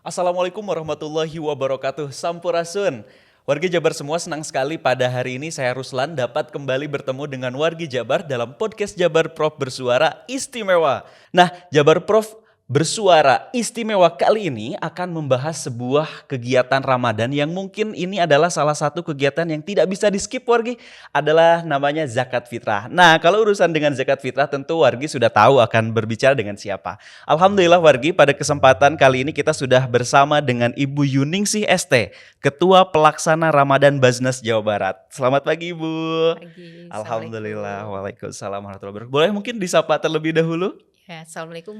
Assalamualaikum warahmatullahi wabarakatuh. Sampurasun. Warga Jabar semua senang sekali pada hari ini saya Ruslan dapat kembali bertemu dengan warga Jabar dalam podcast Jabar Prof Bersuara Istimewa. Nah, Jabar Prof Bersuara Istimewa kali ini akan membahas sebuah kegiatan Ramadan yang mungkin ini adalah salah satu kegiatan yang tidak bisa di-skip wargi, adalah namanya zakat fitrah. Nah, kalau urusan dengan zakat fitrah tentu wargi sudah tahu akan berbicara dengan siapa. Alhamdulillah wargi, pada kesempatan kali ini kita sudah bersama dengan Ibu Yuningsih ST, Ketua Pelaksana Ramadan Basnas Jawa Barat. Selamat pagi Ibu. Pagi, Alhamdulillah, Assalamualaikum. waalaikumsalam warahmatullahi wabarakatuh. Boleh mungkin disapa terlebih dahulu? Ya, Assalamualaikum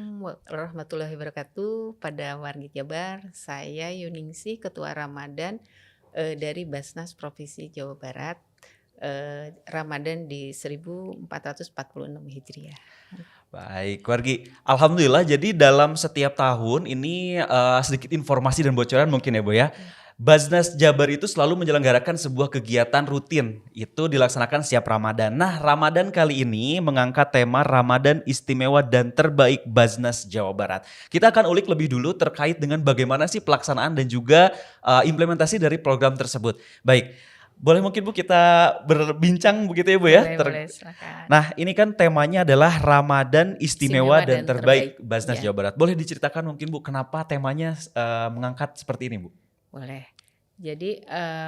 warahmatullahi wabarakatuh. Pada warga Jabar, saya Yuningsih, Ketua Ramadan dari Basnas Provinsi Jawa Barat. Ramadan di 1446 Hijriah. Baik, wargi. Alhamdulillah, jadi dalam setiap tahun ini sedikit informasi dan bocoran mungkin ya Bu ya. Ya. Basnas Jabar itu selalu menyelenggarakan sebuah kegiatan rutin. Itu dilaksanakan setiap Ramadan. Nah, Ramadan kali ini mengangkat tema Ramadan Istimewa dan Terbaik Basnas Jawa Barat. Kita akan ulik lebih dulu terkait dengan bagaimana sih pelaksanaan dan juga implementasi dari program tersebut. Baik, boleh mungkin Bu kita berbincang begitu ya Bu ya? Boleh, silakan. Nah, ini kan temanya adalah Ramadan Istimewa dan Terbaik Basnas Ya, Jawa Barat. Boleh diceritakan mungkin Bu kenapa temanya mengangkat seperti ini Bu? boleh. Jadi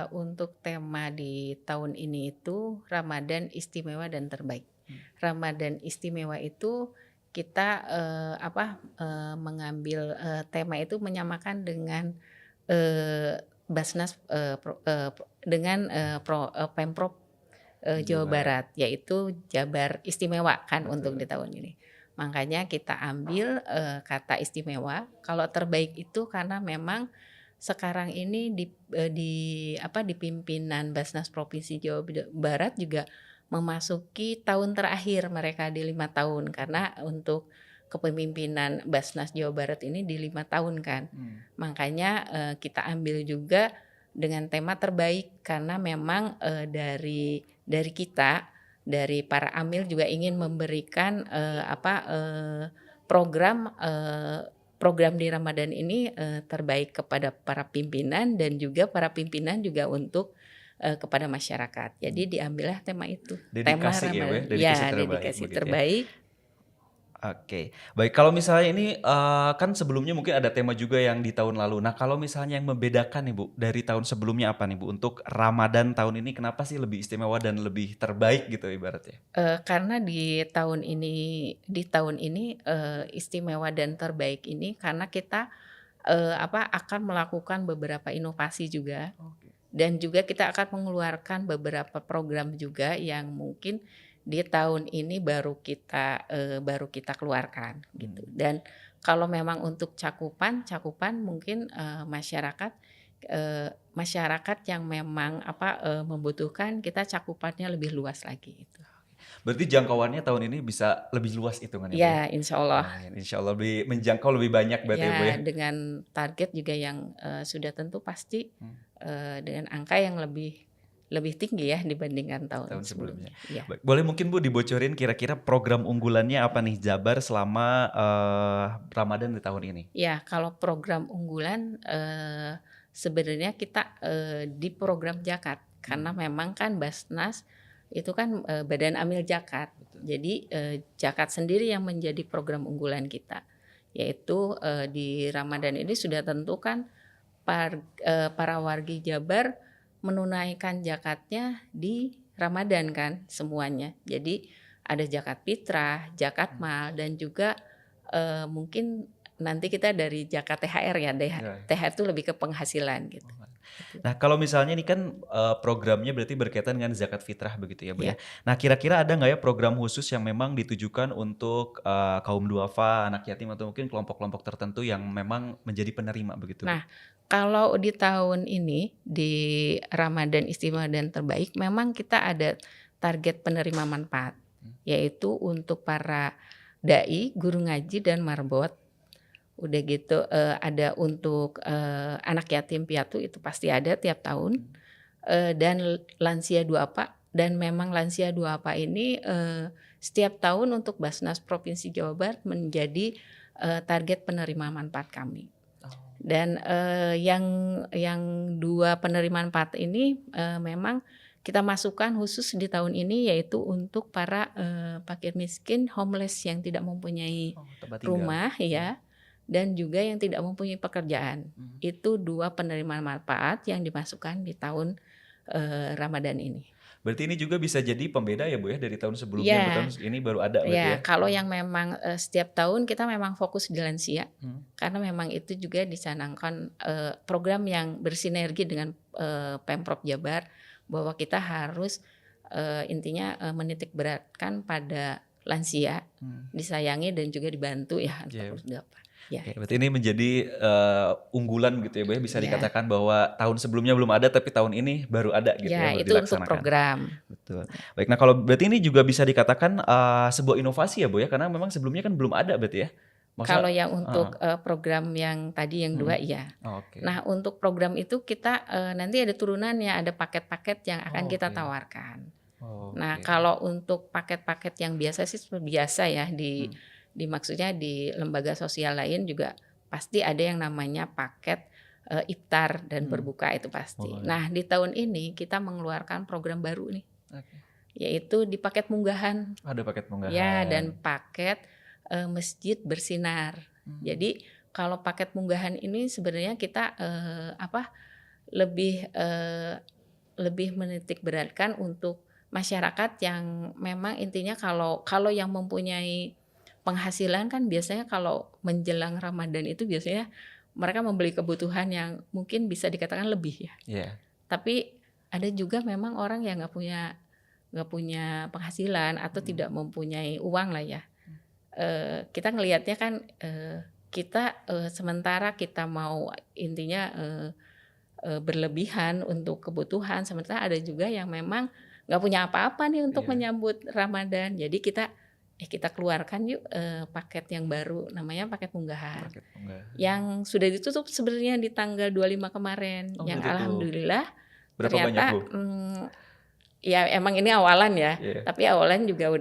untuk tema di tahun ini itu Ramadan Istimewa dan Terbaik. Ramadan Istimewa itu kita mengambil tema itu menyamakan dengan Basnas dengan Pemprov Jawa Barat, yaitu Jabar Istimewa kan. Betul. Untuk di tahun ini. Makanya kita ambil kata istimewa. Kalau terbaik itu karena memang sekarang ini di pimpinan Basnas Provinsi Jawa Barat juga memasuki tahun terakhir mereka di 5 tahun, karena untuk kepemimpinan Basnas Jawa Barat ini di 5 tahun kan. Makanya kita ambil juga dengan tema terbaik, karena memang dari kita, dari para amil juga ingin memberikan program di Ramadan ini terbaik kepada para pimpinan dan juga para pimpinan juga untuk kepada masyarakat. Jadi diambillah tema itu. Dedikasi Tema ya Bu ya? Ramadan. Dedikasi Ya, terbaik dedikasi begitu ya? terbaik. Oke, baik, kalau misalnya ini kan sebelumnya mungkin ada tema juga yang di tahun lalu. Nah, kalau misalnya yang membedakan nih Bu dari tahun sebelumnya apa nih Bu? Untuk Ramadan tahun ini kenapa sih lebih istimewa dan lebih terbaik gitu ibaratnya? Karena di tahun ini istimewa dan terbaik ini karena kita akan melakukan beberapa inovasi juga, dan juga kita akan mengeluarkan beberapa program juga yang mungkin di tahun ini baru kita keluarkan gitu. Dan kalau memang untuk cakupan mungkin masyarakat yang memang membutuhkan, kita cakupannya lebih luas lagi gitu. Berarti jangkauannya tahun ini bisa lebih luas hitungannya Bu ya? Ya, insya Allah. Insya Allah lebih menjangkau lebih banyak berarti ya Bu ya? Ya, dengan target juga yang sudah tentu pasti dengan angka yang lebih tinggi ya dibandingkan tahun Tahun sebelumnya. sebelumnya. Ya. Baik, boleh mungkin Bu dibocorin kira-kira program unggulannya apa nih Jabar selama Ramadan di tahun ini? Ya, kalau program unggulan sebenarnya kita di program zakat, karena memang kan Basnas itu kan Badan Amil Zakat. Jadi zakat sendiri yang menjadi program unggulan kita, yaitu di Ramadan ini sudah tentu kan para wargi Jabar menunaikan zakatnya di Ramadan kan semuanya. Jadi ada zakat fitrah, zakat mal, dan juga mungkin nanti kita dari zakat THR ya. THR itu lebih ke penghasilan gitu. Nah, kalau misalnya ini kan programnya berarti berkaitan dengan zakat fitrah begitu ya Bu ya. Ya. Nah, kira-kira ada nggak ya program khusus yang memang ditujukan untuk kaum duafa, anak yatim atau mungkin kelompok-kelompok tertentu yang memang menjadi penerima begitu Bu? Nah, kalau di tahun ini di Ramadan Istimewa dan Terbaik memang kita ada target penerima manfaat, yaitu untuk para dai, guru ngaji dan marbot. Udah gitu ada untuk anak yatim piatu, itu pasti ada tiap tahun, dan lansia duafa. Dan memang lansia duafa ini setiap tahun untuk Basnas Provinsi Jawa Barat menjadi target penerima manfaat kami. Dan yang dua penerima manfaat ini memang kita masukkan khusus di tahun ini yaitu untuk para fakir miskin, homeless yang tidak mempunyai Tempat tinggal. rumah ya, dan juga yang tidak mempunyai pekerjaan. Itu dua penerima manfaat yang dimasukkan di tahun Ramadan ini. Berarti ini juga bisa jadi pembeda ya Bu ya dari tahun sebelumnya, Ya, tahun ini baru ada berarti ya? kalau yang memang setiap tahun kita memang fokus di lansia, karena memang itu juga dicanangkan program yang bersinergi dengan Pemprov Jabar bahwa kita harus intinya menitik beratkan pada lansia, disayangi dan juga dibantu ya untuk dapat. Ya. Oke, berarti ini menjadi unggulan gitu ya Bu ya, bisa Ya. dikatakan bahwa tahun sebelumnya belum ada tapi tahun ini baru ada gitu ya, Ya, baru itu untuk dilaksanakan. program. Betul. Baik, nah kalau berarti ini juga bisa dikatakan sebuah inovasi ya Bu ya, karena memang sebelumnya kan belum ada berarti ya? Kalau yang untuk program yang tadi yang dua ya. Oke. Nah untuk program itu kita nanti ada turunannya, ada paket-paket yang akan kita tawarkan. Nah kalau untuk paket-paket yang biasa sih seperti biasa ya di maksudnya di lembaga sosial lain juga pasti ada yang namanya paket iftar dan berbuka itu pasti. Nah di tahun ini kita mengeluarkan program baru nih, yaitu di paket munggahan. Ada paket munggahan. Ya, dan paket masjid bersinar. Jadi kalau paket munggahan ini sebenarnya kita lebih menitik beratkan untuk masyarakat yang memang intinya kalau yang mempunyai penghasilan kan biasanya kalau menjelang Ramadan itu biasanya mereka membeli kebutuhan yang mungkin bisa dikatakan lebih ya. Yeah. Tapi ada juga memang orang yang nggak punya penghasilan atau tidak mempunyai uang lah ya. Kita ngelihatnya kan kita sementara kita mau intinya berlebihan untuk kebutuhan, sementara ada juga yang memang nggak punya apa-apa nih untuk menyambut Ramadan. Jadi kita keluarkan yuk paket yang baru namanya paket munggahan. Yang sudah ditutup sebenarnya di tanggal 25 kemarin. Yang ditutup. Alhamdulillah berapa ternyata banyak, Bu? Ya emang ini awalan ya. Tapi awalan juga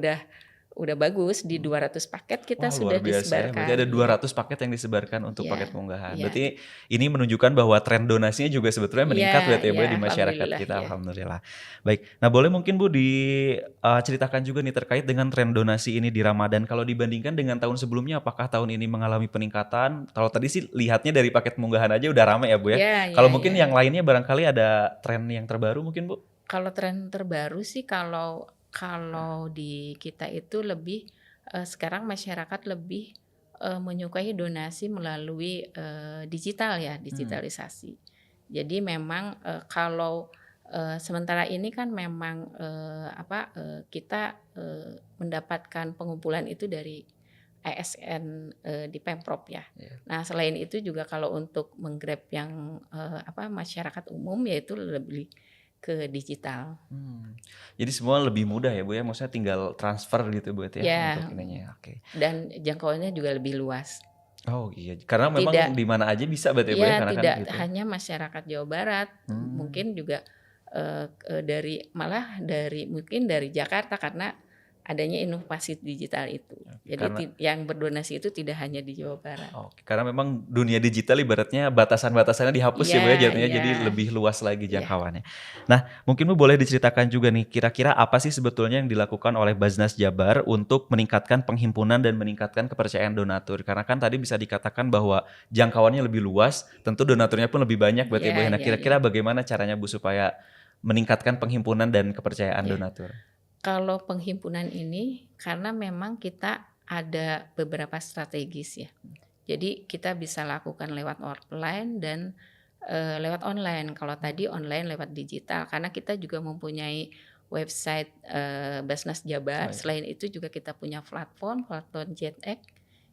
udah bagus di 200 paket kita sudah luar biasa disebarkan. Ya. Berarti ada 200 paket yang disebarkan untuk paket munggahan. Berarti ini menunjukkan bahwa tren donasinya juga sebetulnya meningkat berarti ya Bu di masyarakat kita. Alhamdulillah. Baik. Nah, boleh mungkin Bu diceritakan juga nih terkait dengan tren donasi ini di Ramadan. Kalau dibandingkan dengan tahun sebelumnya, apakah tahun ini mengalami peningkatan? Kalau tadi sih lihatnya dari paket munggahan aja udah ramai ya Bu ya. Kalau mungkin yang lainnya barangkali ada tren yang terbaru mungkin Bu? Kalau tren terbaru sih kalau di kita itu lebih sekarang masyarakat lebih menyukai donasi melalui digital ya, digitalisasi. Jadi memang kalau sementara ini kan memang kita mendapatkan pengumpulan itu dari ASN di Pemprov ya. Nah selain itu juga kalau untuk menggrab yang masyarakat umum yaitu lebih ke digital. Jadi semua lebih mudah ya Bu ya, maksudnya tinggal transfer gitu Bu ya untuk ininya. Oke. Dan jangkauannya juga lebih luas. Oh iya, karena memang di mana aja bisa berarti Bu ya, karena tidak kan gitu. hanya masyarakat Jawa Barat, mungkin juga mungkin dari Jakarta karena adanya inovasi digital itu. Jadi yang berdonasi itu tidak hanya di Jawa Barat. Karena memang dunia digital ibaratnya batasan-batasannya dihapus ya Bu ya jadinya, jadi lebih luas lagi jangkauannya. Nah, mungkin Bu boleh diceritakan juga nih kira-kira apa sih sebetulnya yang dilakukan oleh Basnas Jabar untuk meningkatkan penghimpunan dan meningkatkan kepercayaan donatur. Karena kan tadi bisa dikatakan bahwa jangkauannya lebih luas, tentu donaturnya pun lebih banyak berarti Bu. Nah, kira-kira bagaimana caranya Bu supaya meningkatkan penghimpunan dan kepercayaan donatur? Kalau penghimpunan ini karena memang kita ada beberapa strategis ya. Jadi kita bisa lakukan lewat offline dan lewat online. Kalau tadi online lewat digital karena kita juga mempunyai website Basnas Jabar. Selain itu juga kita punya platform JetX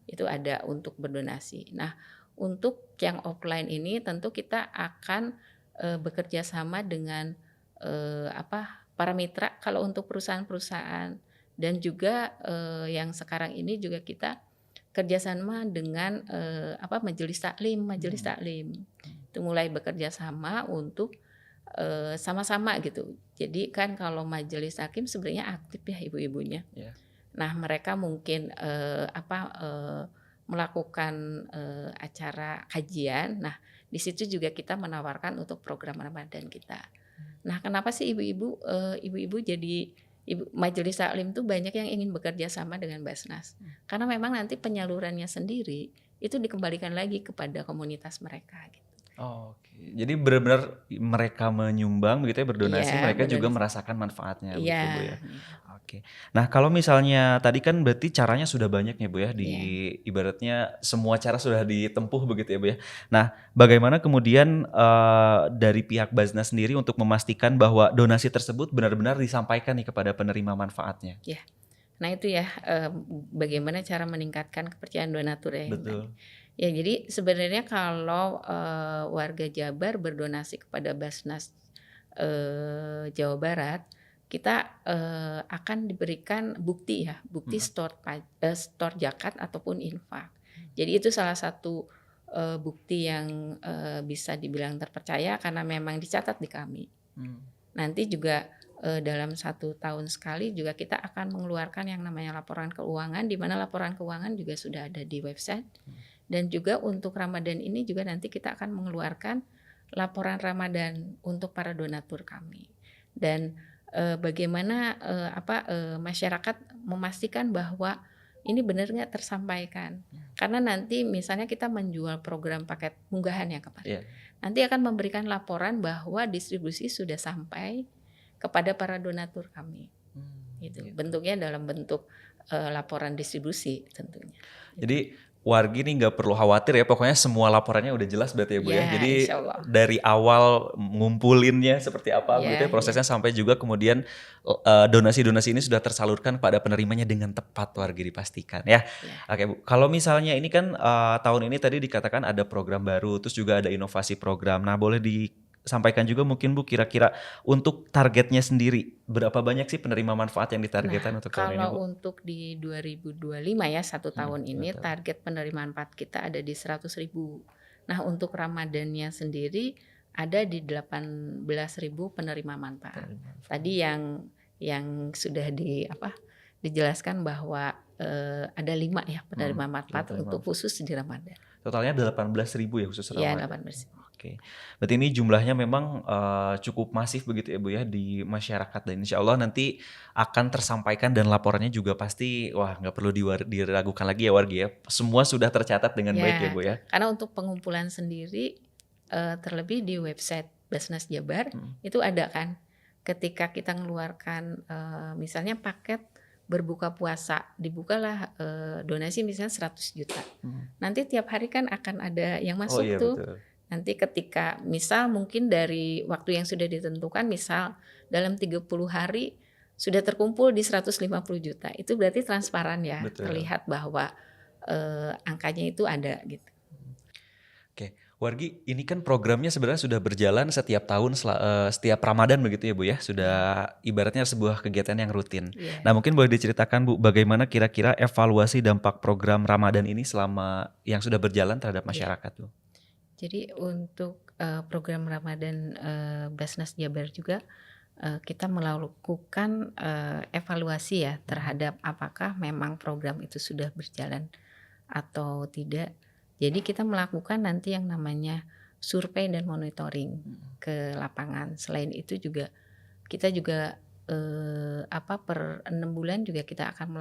itu ada untuk berdonasi. Nah, untuk yang offline ini tentu kita akan bekerja sama dengan para mitra kalau untuk perusahaan-perusahaan dan juga yang sekarang ini juga kita kerjasama dengan majelis taklim itu mulai bekerja sama untuk sama-sama gitu. Jadi kan kalau majelis taklim sebenarnya aktif ya ibu-ibunya. Nah mereka mungkin melakukan acara kajian. Nah, di situ juga kita menawarkan untuk program Ramadan kita. Nah, kenapa sih ibu-ibu jadi Majelis Taklim tuh banyak yang ingin bekerja sama dengan Basnas. Karena memang nanti penyalurannya sendiri itu dikembalikan lagi kepada komunitas mereka gitu. Oh, oke. Jadi benar-benar mereka menyumbang begitu ya, berdonasi, Iya, mereka juga benar. merasakan manfaatnya begitu Bu ya. Iya. Oke. Nah, kalau misalnya tadi kan berarti caranya sudah banyak ya Bu ya, di Iya. ibaratnya semua cara sudah ditempuh begitu ya Bu ya. Nah, bagaimana kemudian dari pihak Basnas sendiri untuk memastikan bahwa donasi tersebut benar-benar disampaikan nih kepada penerima manfaatnya? Iya. Nah itu ya, bagaimana cara meningkatkan kepercayaan donatur ya yang tadi. Betul. Ya jadi sebenarnya kalau, warga Jabar berdonasi kepada Basnas, Jawa Barat, kita, akan diberikan bukti ya, bukti store zakat ataupun infak. Jadi itu salah satu, bukti yang, bisa dibilang terpercaya karena memang dicatat di kami. Hmm. Nanti juga dalam 1 tahun sekali juga kita akan mengeluarkan yang namanya laporan keuangan, di mana laporan keuangan juga sudah ada di website. Dan juga untuk Ramadan ini juga nanti kita akan mengeluarkan laporan Ramadan untuk para donatur kami. Dan bagaimana masyarakat memastikan bahwa ini benar nggak tersampaikan. Karena nanti misalnya kita menjual program paket munggahan ya kemarin. Iya. Nanti akan memberikan laporan bahwa distribusi sudah sampai kepada para donatur kami. Gitu. Bentuknya dalam bentuk laporan distribusi tentunya. Jadi wargi nih nggak perlu khawatir ya, pokoknya semua laporannya udah jelas berarti ya Bu ya. Ya, Jadi insya Allah. dari awal ngumpulinnya seperti apa begitu ya prosesnya sampai juga kemudian donasi-donasi ini sudah tersalurkan pada penerimanya dengan tepat wargi dipastikan ya. Oke Bu, kalau misalnya ini kan tahun ini tadi dikatakan ada program baru, terus juga ada inovasi program. Nah boleh disampaikan juga mungkin Bu kira-kira untuk targetnya sendiri berapa banyak sih penerima manfaat yang ditargetkan untuk tahun ini Bu? Kalau untuk di 2025 ya 1 tahun ini betul. target penerimaan manfaat kita ada di 100.000. Nah untuk Ramadannya sendiri ada di 18.000 penerima manfaat. Tadi yang sudah dijelaskan bahwa ada 5 ya penerima manfaat untuk khusus di Ramadan. Totalnya 18.000 ya khusus Ya Ramadan. 18.000. Oke, berarti ini jumlahnya memang cukup masif begitu ya Bu ya di masyarakat, dan insya Allah nanti akan tersampaikan dan laporannya juga pasti nggak perlu diragukan lagi ya wargi ya, semua sudah tercatat dengan baik ya Bu ya. Karena untuk pengumpulan sendiri terlebih di website Basnas Jabar itu ada kan, ketika kita mengeluarkan misalnya paket berbuka puasa, dibukalah donasi misalnya 100 juta. Nanti tiap hari kan akan ada yang masuk tuh. Betul. Nanti ketika misal mungkin dari waktu yang sudah ditentukan, misal dalam 30 hari sudah terkumpul di 150 juta. Itu berarti transparan ya, terlihat bahwa angkanya itu ada gitu. Oke, wargi ini kan programnya sebenarnya sudah berjalan setiap tahun setiap Ramadan begitu ya Bu ya, sudah ibaratnya sebuah kegiatan yang rutin. Nah mungkin boleh diceritakan Bu bagaimana kira-kira evaluasi dampak program Ramadan ini selama yang sudah berjalan terhadap masyarakat Bu? Jadi untuk program Ramadan Basnas Jabar juga kita melakukan evaluasi ya terhadap apakah memang program itu sudah berjalan atau tidak. Jadi kita melakukan nanti yang namanya survei dan monitoring ke lapangan. Selain itu juga kita juga per 6 bulan juga kita akan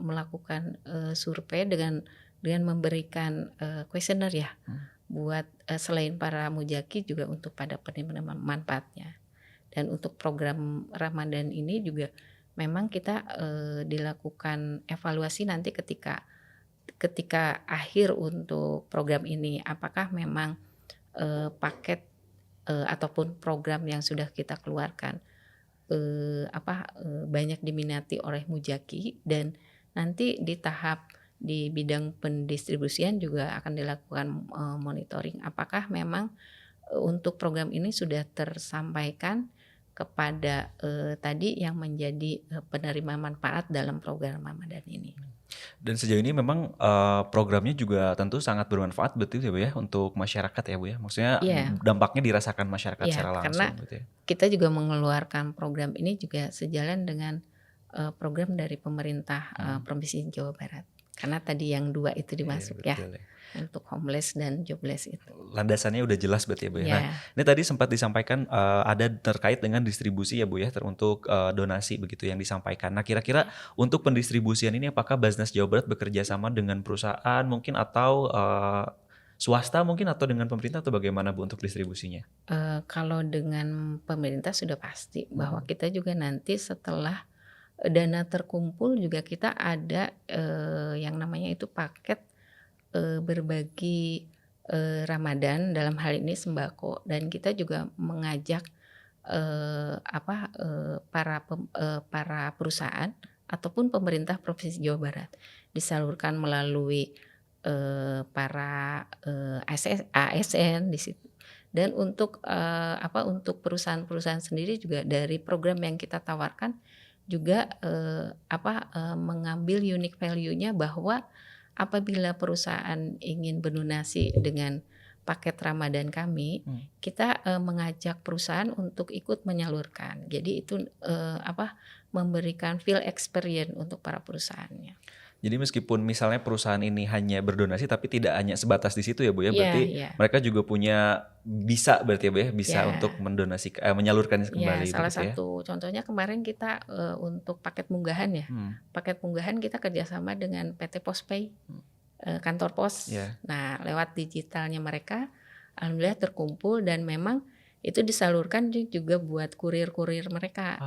melakukan survei dengan memberikan kuesioner ya buat selain para mujaki juga untuk pada penerima manfaatnya. Dan untuk program Ramadan ini juga memang kita dilakukan evaluasi nanti ketika akhir untuk program ini, apakah memang paket ataupun program yang sudah kita keluarkan banyak diminati oleh mujaki, dan nanti di bidang pendistribusian juga akan dilakukan monitoring apakah memang untuk program ini sudah tersampaikan kepada tadi yang menjadi penerima manfaat dalam program Ramadan ini. Dan sejauh ini memang programnya juga tentu sangat bermanfaat betul ya Bu ya untuk masyarakat ya Bu ya, maksudnya dampaknya dirasakan masyarakat secara langsung. Karena gitu ya. Kita juga mengeluarkan program ini juga sejalan dengan program dari pemerintah Provinsi Jawa Barat. Karena tadi yang 2 itu Iya, dimasuk ya, betul ya. untuk homeless dan jobless itu. Landasannya udah jelas berarti ya Bu ya. Nah, Ya, ini tadi sempat disampaikan ada terkait dengan distribusi ya Bu ya untuk donasi begitu yang disampaikan. Nah, kira-kira untuk pendistribusian ini apakah Basnas Jawa Barat bekerja sama dengan perusahaan mungkin atau swasta mungkin atau dengan pemerintah atau bagaimana Bu untuk distribusinya? kalau dengan pemerintah sudah pasti bahwa kita juga nanti setelah dana terkumpul juga kita ada, yang namanya itu paket, berbagi, Ramadan dalam hal ini sembako dan kita juga mengajak, para perusahaan ataupun pemerintah Provinsi Jawa Barat disalurkan melalui, para, ASN di situ. Dan untuk, untuk perusahaan-perusahaan sendiri juga dari program yang kita tawarkan juga, mengambil unique value-nya bahwa apabila perusahaan ingin berdonasi dengan paket Ramadan kami, kita, mengajak perusahaan untuk ikut menyalurkan. Jadi itu, memberikan feel experience untuk para perusahaannya. Jadi meskipun misalnya perusahaan ini hanya berdonasi tapi tidak hanya sebatas di situ ya Bu ya, Iya, berarti iya. mereka juga punya bisa berarti ya Bu ya, bisa untuk Ya. menyalurkan Ya, kembali salah begitu ya? satu contohnya kemarin kita, untuk paket munggahan ya. Hmm, Paket munggahan kita kerjasama dengan PT Pospay, kantor pos. ya. Nah, lewat digitalnya mereka, alhamdulillah terkumpul dan memang itu disalurkan juga buat kurir-kurir mereka.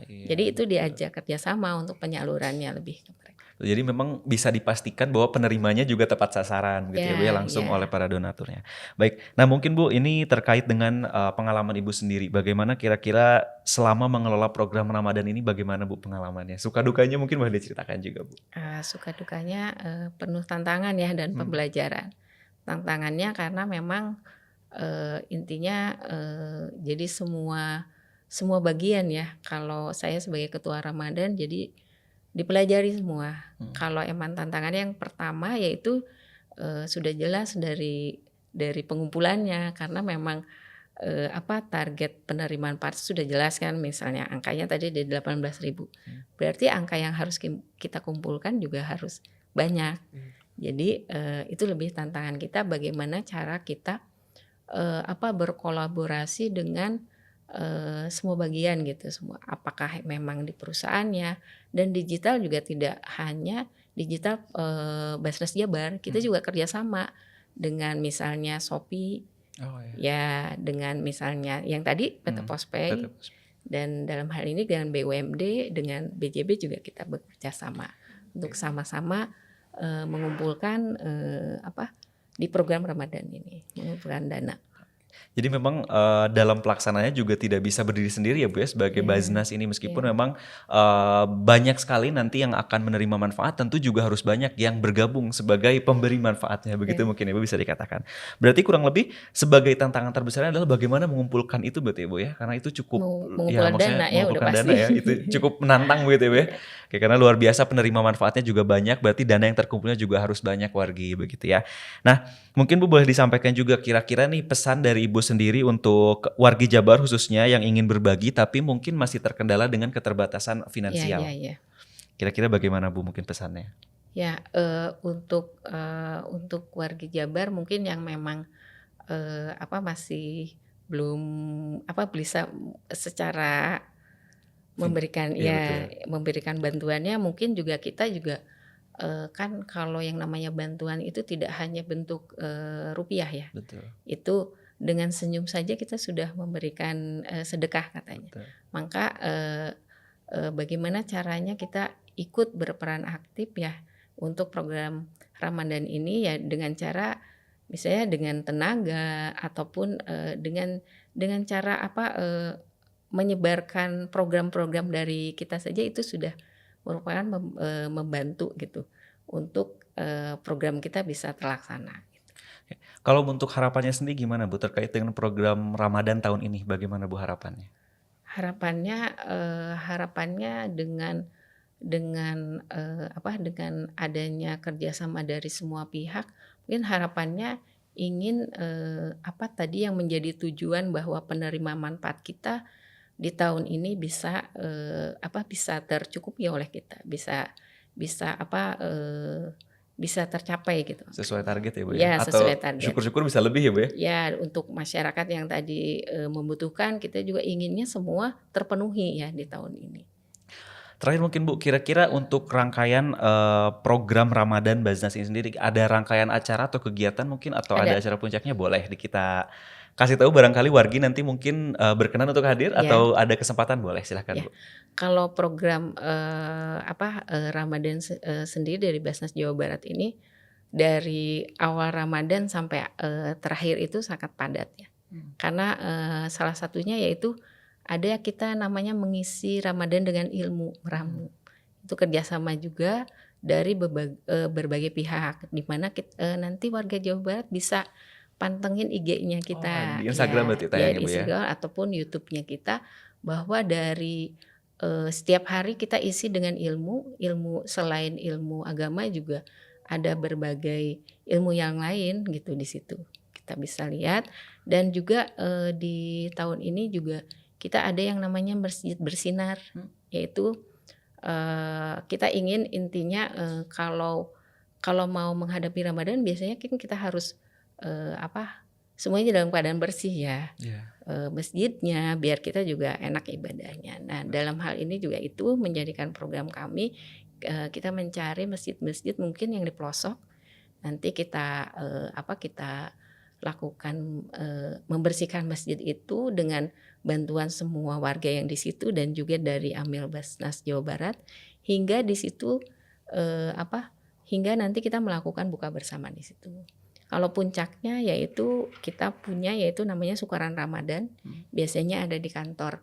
Iya Jadi itu betul. diajak kerjasama untuk penyalurannya lebih ke mereka. Jadi memang bisa dipastikan bahwa penerimanya juga tepat sasaran gitu ya Bu ya, Ya, langsung oleh ya. para donaturnya. Baik, nah mungkin Bu ini terkait dengan pengalaman Ibu sendiri, bagaimana kira-kira selama mengelola program Ramadan ini bagaimana Bu pengalamannya? Suka dukanya mungkin boleh diceritakan juga Bu. Suka dukanya, penuh tantangan ya dan pembelajaran. Tantangannya karena memang, intinya, jadi semua bagian ya, kalau saya sebagai ketua Ramadan jadi dipelajari semua. Kalau emang tantangannya yang pertama yaitu, sudah jelas dari pengumpulannya karena memang, target penerimaan parti sudah jelas kan misalnya angkanya tadi di 18.000. Berarti angka yang harus kita kumpulkan juga harus banyak. Jadi, itu lebih tantangan kita bagaimana cara kita, berkolaborasi dengan, semua bagian gitu semua. Apakah memang di perusahaannya dan digital juga tidak hanya digital, Basnas Jabar, kita juga kerjasama dengan misalnya Shopee, Oh ya. ya dengan misalnya yang tadi PT Pospay dan dalam hal ini dengan BUMD, dengan BJB juga kita bekerja sama untuk sama-sama, mengumpulkan, di program Ramadan ini, mengumpulkan dana. Jadi memang dalam pelaksanaannya juga tidak bisa berdiri sendiri ya Bu ya sebagai Iya, Basnas ini meskipun iya. memang banyak sekali nanti yang akan menerima manfaat tentu juga harus banyak yang bergabung sebagai pemberi manfaatnya begitu Iya. mungkin ya Bu bisa dikatakan. Berarti kurang lebih sebagai tantangan terbesarnya adalah bagaimana mengumpulkan itu berarti ya Bu ya karena itu cukup ya Mengumpulan maksudnya dana ya udah mengumpulkan dana pasti. ya itu cukup menantang begitu ya Bu ya. Iya. Oke, karena luar biasa penerima manfaatnya juga banyak berarti dana yang terkumpulnya juga harus banyak wargi begitu ya. Nah, mungkin Bu boleh disampaikan juga kira-kira nih pesan dari Ibu sendiri untuk wargi Jabar khususnya yang ingin berbagi tapi mungkin masih terkendala dengan keterbatasan Iya, iya, finansial. iya. Kira-kira bagaimana Bu mungkin pesannya? Ya, untuk warga Jabar mungkin yang memang, masih belum bisa secara memberikan Iya betul. memberikan bantuannya mungkin juga kita juga, kan kalau yang namanya bantuan itu tidak hanya bentuk, rupiah ya, Betul. itu dengan senyum saja kita sudah memberikan, sedekah katanya. Betul. Maka, bagaimana caranya kita ikut berperan aktif ya untuk program Ramadan ini ya dengan cara misalnya dengan tenaga ataupun, dengan cara menyebarkan program-program dari kita saja itu sudah merupakan membantu gitu untuk, program kita bisa terlaksana. Kalau untuk harapannya sendiri gimana Bu terkait dengan program Ramadan tahun ini bagaimana Bu harapannya? Harapannya dengan adanya kerjasama dari semua pihak, mungkin harapannya ingin, tadi yang menjadi tujuan bahwa penerima manfaat kita di tahun ini bisa, bisa tercukupi oleh kita, bisa bisa, bisa tercapai gitu. Sesuai target ya Bu ya? Ya, Atau sesuai target. syukur-syukur bisa lebih ya Bu ya? Ya, untuk masyarakat yang tadi membutuhkan, kita juga inginnya semua terpenuhi ya di tahun ini. Terakhir mungkin Bu, kira-kira untuk rangkaian program Ramadan Baznas ini sendiri, ada rangkaian acara atau kegiatan mungkin, atau ada Ada. acara puncaknya, boleh kita kasih tahu, barangkali wargi nanti mungkin berkenan untuk hadir Ya. atau ada kesempatan, boleh silahkan Ya. Bu. Kalau program Ramadan sendiri dari Basnas Jawa Barat ini, dari awal Ramadan sampai terakhir itu sangat padat ya. Karena salah satunya yaitu ada kita namanya mengisi Ramadan dengan ilmu meramu. Itu kerjasama juga dari berbagai pihak, di mana nanti warga Jawa Barat bisa pantengin IG-nya kita, di Instagram berarti tayangnya, di Bu ya? Instagram ataupun YouTube-nya kita, bahwa dari setiap hari kita isi dengan ilmu selain ilmu agama juga ada berbagai ilmu yang lain gitu di situ. Kita bisa lihat, dan juga di tahun ini juga kita ada yang namanya Masjid Bersinar, yaitu kita ingin intinya kalau mau menghadapi Ramadan biasanya kan kita harus semuanya dalam keadaan bersih ya. Masjidnya biar kita juga enak ibadahnya. Nah, dalam hal ini juga itu menjadikan program kami, kita mencari masjid-masjid mungkin yang di pelosok. Nanti kita kita lakukan membersihkan masjid itu dengan bantuan semua warga yang di situ dan juga dari Amil Basnas Jawa Barat, hingga di situ hingga nanti kita melakukan buka bersama di situ. Kalau puncaknya yaitu kita punya yaitu namanya Syukuran Ramadan. Biasanya ada di kantor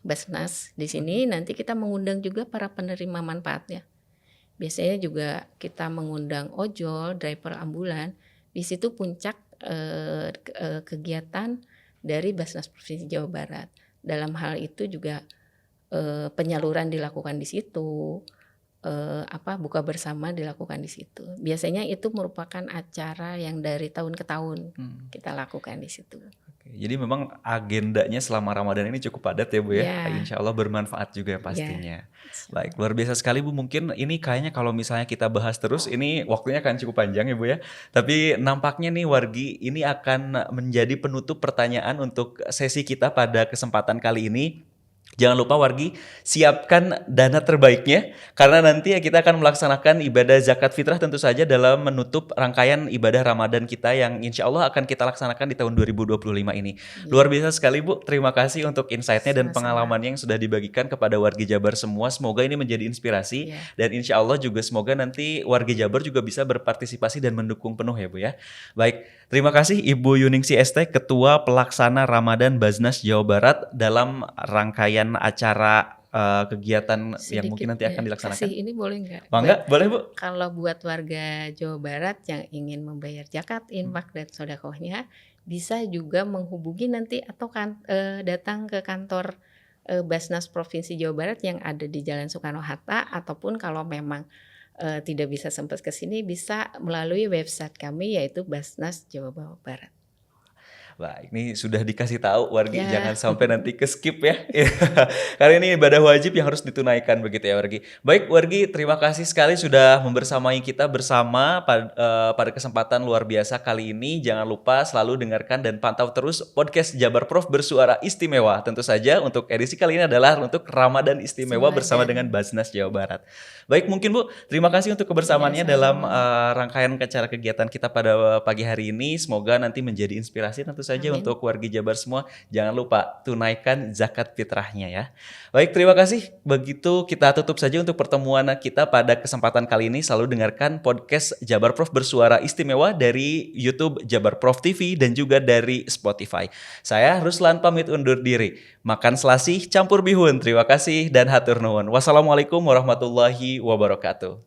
Basnas di sini. Nanti kita mengundang juga para penerima manfaatnya. Biasanya juga kita mengundang ojol, driver ambulan. Di situ puncak kegiatan dari Basnas Provinsi Jawa Barat. Dalam hal itu juga penyaluran dilakukan di situ. Buka bersama dilakukan di situ. Biasanya itu merupakan acara yang dari tahun ke tahun kita lakukan di situ. Jadi memang agendanya selama Ramadan ini cukup padat ya Bu ya. Insya Allah bermanfaat juga pastinya. Baik, luar biasa sekali Bu. Mungkin ini kayaknya kalau misalnya kita bahas terus, ini waktunya akan cukup panjang ya Bu ya. Tapi nampaknya nih wargi, ini akan menjadi penutup pertanyaan untuk sesi kita pada kesempatan kali ini. Jangan lupa wargi, siapkan dana terbaiknya, karena nanti ya kita akan melaksanakan ibadah zakat fitrah tentu saja dalam menutup rangkaian ibadah Ramadan kita yang insya Allah akan kita laksanakan di tahun 2025 ini. Luar biasa sekali Bu, terima kasih untuk insight-nya dan pengalamannya yang sudah dibagikan kepada wargi Jabar semua. Semoga ini menjadi inspirasi dan insya Allah juga semoga nanti wargi Jabar juga bisa berpartisipasi dan mendukung penuh ya Bu ya. Baik, terima kasih Ibu Yuningsi ST, Ketua Pelaksana Ramadan Baznas Jawa Barat dalam rangkaian acara kegiatan sedikit yang mungkin nanti akan dilaksanakan. Kasih ini boleh nggak? Bangga, boleh Bu. Kalau buat warga Jawa Barat yang ingin membayar zakat, infak dan sedekahnya, bisa juga menghubungi nanti atau datang ke kantor Basnas Provinsi Jawa Barat yang ada di Jalan Soekarno-Hatta, ataupun kalau memang tidak bisa sempat ke sini, bisa melalui website kami yaitu Basnas Jawa Barat. Baik, ini sudah dikasih tahu wargi, jangan sampai nanti ke skip ya. Karena ini ibadah wajib yang harus ditunaikan begitu ya wargi. Baik wargi, terima kasih sekali sudah membersamai kita bersama pada kesempatan luar biasa kali ini. Jangan lupa selalu dengarkan dan pantau terus podcast Jabar Prof Bersuara Istimewa. Tentu saja untuk edisi kali ini adalah untuk Ramadan Istimewa bersama dengan Basnas Jawa Barat. Baik, mungkin Bu, terima kasih untuk kebersamaannya dalam rangkaian acara kegiatan kita pada pagi hari ini. Semoga nanti menjadi inspirasi tentu saja untuk wargi Jabar semua. Jangan lupa tunaikan zakat fitrahnya ya. Baik, terima kasih. Begitu kita tutup saja untuk pertemuan kita pada kesempatan kali ini. Selalu dengarkan podcast Jabar Prof Bersuara Istimewa dari YouTube Jabar Prof TV dan juga dari Spotify. Saya Ruslan pamit undur diri. Makan selasih campur bihun. Terima kasih dan hatur nuhun. Wassalamualaikum warahmatullahi wabarakatuh.